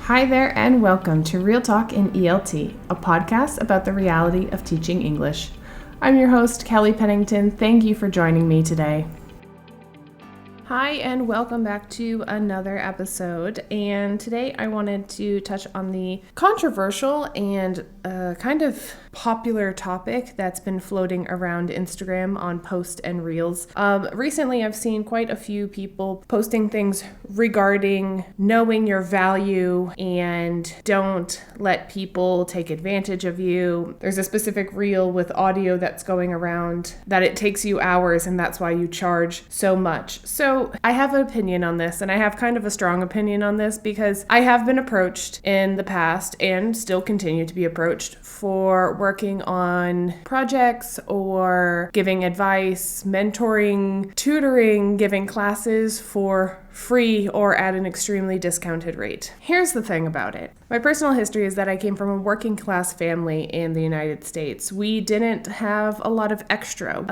Hi there, and welcome to Real Talk in ELT, a podcast about the reality of teaching English. I'm your host, Kelly Pennington. Thank you for joining me today. Hi, and welcome back to another episode. And today I wanted to touch on the controversial and kind of popular topic that's been floating around Instagram on posts and reels. Recently, I've seen quite a few people posting things regarding knowing your value and don't let people take advantage of you. There's a specific reel with audio that's going around that it takes you hours and that's why you charge so much. So I have an opinion on this, and I have kind of a strong opinion on this because I have been approached in the past and still continue to be approached for working on projects or giving advice, mentoring, tutoring, giving classes for free or at an extremely discounted rate. Here's the thing about it. My personal history is that I came from a working class family in the United States. We didn't have a lot of extra.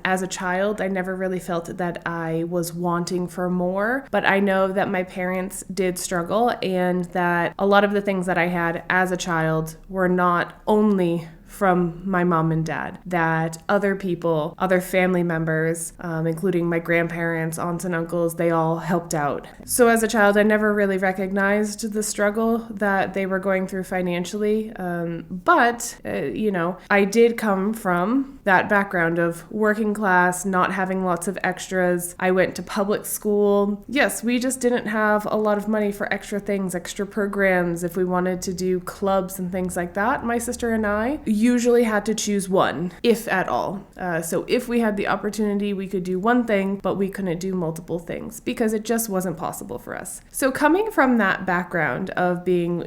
As a child, I never really felt that I was wanting for more, but I know that my parents did struggle and that a lot of the things that I had as a child were not only from my mom and dad, that other people, other family members, including my grandparents, aunts and uncles, they all helped out. So as a child, I never really recognized the struggle that they were going through financially. But I did come from that background of working class, not having lots of extras. I went to public school. Yes, we just didn't have a lot of money for extra things, extra programs. If we wanted to do clubs and things like that, my sister and I usually had to choose one, if at all. So if we had the opportunity, we could do one thing, but we couldn't do multiple things because it just wasn't possible for us. So coming from that background of being,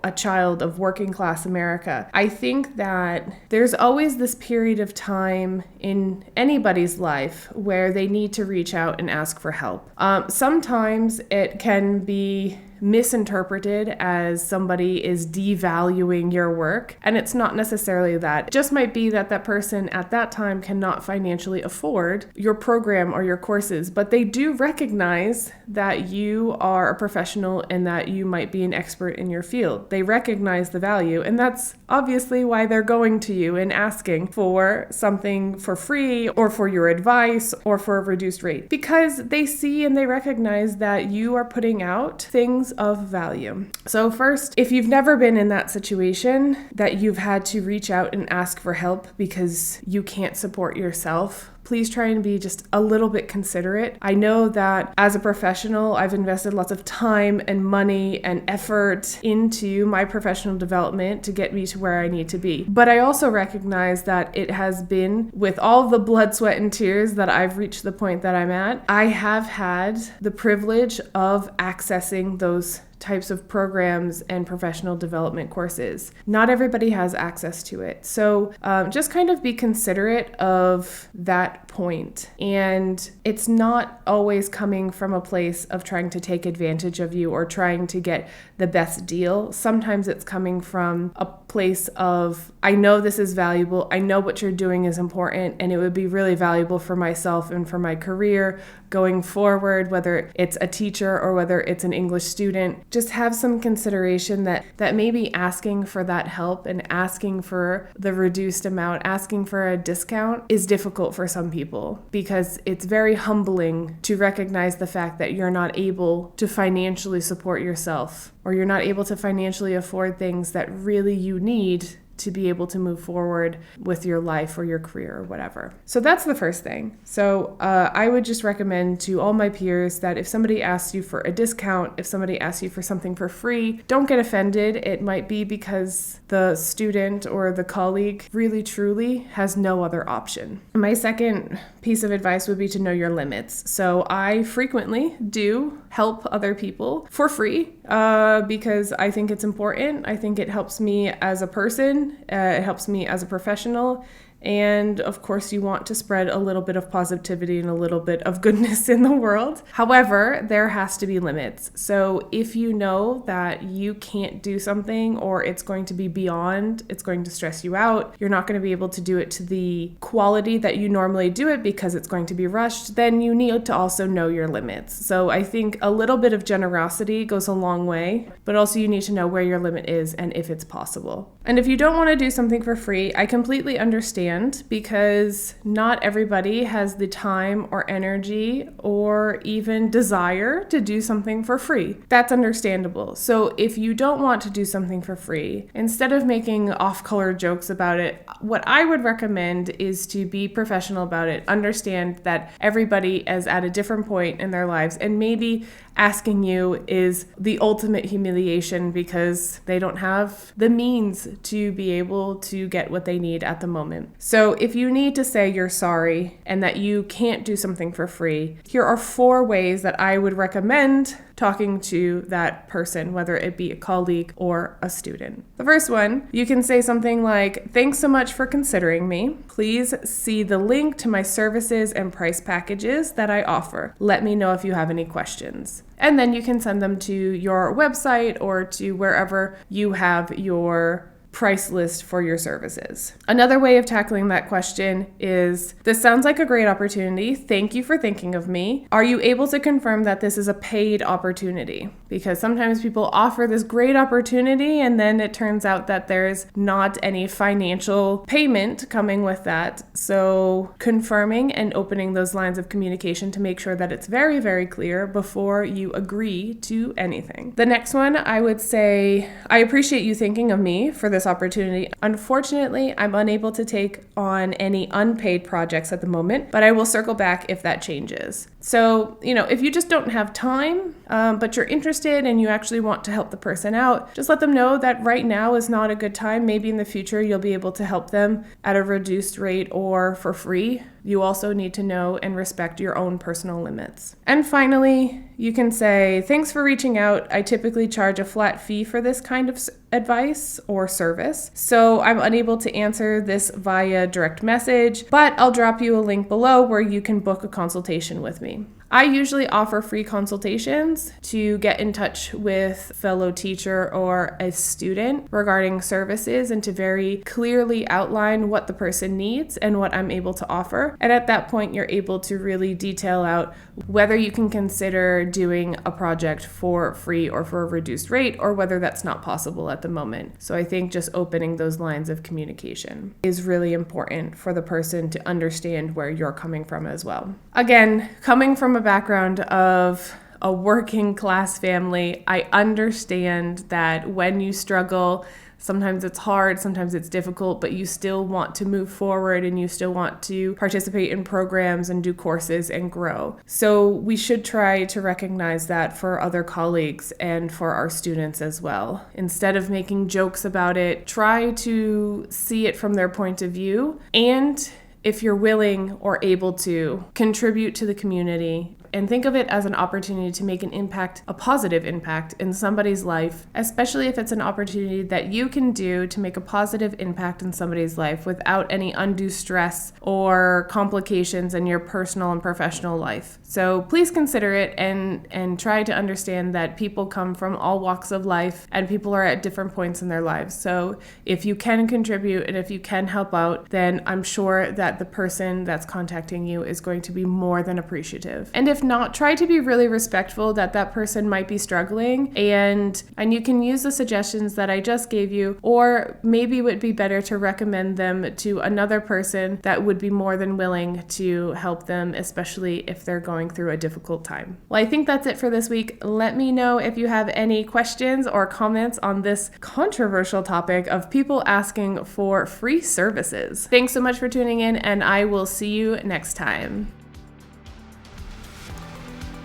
a child of working class America, I think that there's always this period of time in anybody's life where they need to reach out and ask for help. Sometimes it can be misinterpreted as somebody is devaluing your work, and it's not necessarily that. It just might be that that person at that time cannot financially afford your program or your courses, but they do recognize that you are a professional and that you might be an expert in your field. They recognize the value, and that's obviously why they're going to you and asking for something for free or for your advice or for a reduced rate, because they see and they recognize that you are putting out things of value. So first, if you've never been in that situation that you've had to reach out and ask for help because you can't support yourself, please try and be just a little bit considerate. I know that as a professional, I've invested lots of time and money and effort into my professional development to get me to where I need to be. But I also recognize that it has been with all the blood, sweat, and tears that I've reached the point that I'm at. I have had the privilege of accessing those types of programs and professional development courses. Not everybody has access to it. So just kind of be considerate of that point. And it's not always coming from a place of trying to take advantage of you or trying to get the best deal. Sometimes it's coming from a place of, I know this is valuable. I know what you're doing is important, and it would be really valuable for myself and for my career going forward, whether it's a teacher or whether it's an English student. Just have some consideration that maybe asking for that help and asking for the reduced amount, asking for a discount is difficult for some people because it's very humbling to recognize the fact that you're not able to financially support yourself or you're not able to financially afford things that really you need to be able to move forward with your life or your career or whatever. So that's the first thing. So I would just recommend to all my peers that if somebody asks you for a discount, if somebody asks you for something for free, don't get offended. It might be because the student or the colleague really truly has no other option. My second piece of advice would be to know your limits. So I frequently do help other people for free because I think it's important. I think it helps me as a person. It helps me as a professional. And of course, you want to spread a little bit of positivity and a little bit of goodness in the world. However, there has to be limits. So if you know that you can't do something, or it's going to be beyond, it's going to stress you out, you're not going to be able to do it to the quality that you normally do it because it's going to be rushed, then you need to also know your limits. So I think a little bit of generosity goes a long way, but also you need to know where your limit is and if it's possible. And if you don't want to do something for free, I completely understand, because not everybody has the time or energy or even desire to do something for free. That's understandable. So if you don't want to do something for free, instead of making off-color jokes about it, what I would recommend is to be professional about it. Understand that everybody is at a different point in their lives, and maybe asking you is the ultimate humiliation because they don't have the means to be able to get what they need at the moment. So if you need to say you're sorry and that you can't do something for free, here are 4 ways that I would recommend talking to that person, whether it be a colleague or a student. The first one, you can say something like, "Thanks so much for considering me. Please see the link to my services and price packages that I offer. Let me know if you have any questions." And then you can send them to your website or to wherever you have your price list for your services. Another way of tackling that question is, "This sounds like a great opportunity. Thank you for thinking of me. Are you able to confirm that this is a paid opportunity?" Because sometimes people offer this great opportunity and then it turns out that there's not any financial payment coming with that. So confirming and opening those lines of communication to make sure that it's very, very clear before you agree to anything. The next one, I would say, "I appreciate you thinking of me for this opportunity. Unfortunately, I'm unable to take on any unpaid projects at the moment, but I will circle back if that changes." So, if you just don't have time, but you're interested and you actually want to help the person out, just let them know that right now is not a good time. Maybe in the future you'll be able to help them at a reduced rate or for free. You also need to know and respect your own personal limits. And finally, you can say, "Thanks for reaching out. I typically charge a flat fee for this kind of advice or service, so I'm unable to answer this via direct message, but I'll drop you a link below where you can book a consultation with me." I usually offer free consultations to get in touch with a fellow teacher or a student regarding services and to very clearly outline what the person needs and what I'm able to offer. And at that point, you're able to really detail out whether you can consider doing a project for free or for a reduced rate, or whether that's not possible at the moment. So I think just opening those lines of communication is really important for the person to understand where you're coming from as well. Again, coming from a background of a working class family, I understand that when you struggle, sometimes it's hard, sometimes it's difficult, but you still want to move forward and you still want to participate in programs and do courses and grow. So we should try to recognize that for other colleagues and for our students as well. Instead of making jokes about it, try to see it from their point of view, and if you're willing or able to, contribute to the community and think of it as an opportunity to make an impact, a positive impact in somebody's life, especially if it's an opportunity that you can do to make a positive impact in somebody's life without any undue stress or complications in your personal and professional life. So please consider it and try to understand that people come from all walks of life and people are at different points in their lives. So if you can contribute and if you can help out, then I'm sure that the person that's contacting you is going to be more than appreciative. And if not, try to be really respectful that that person might be struggling, and you can use the suggestions that I just gave you, or maybe it would be better to recommend them to another person that would be more than willing to help them, especially if they're going through a difficult time. Well, I think that's it for this week. Let me know if you have any questions or comments on this controversial topic of people asking for free services. Thanks so much for tuning in, and I will see you next time.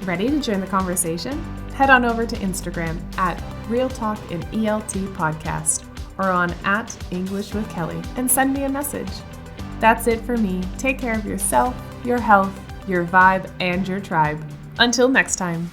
Ready to join the conversation? Head on over to Instagram at Real Talk in ELT Podcast or on @EnglishWithKelly and send me a message. That's it for me. Take care of yourself, your health, your vibe, and your tribe. Until next time.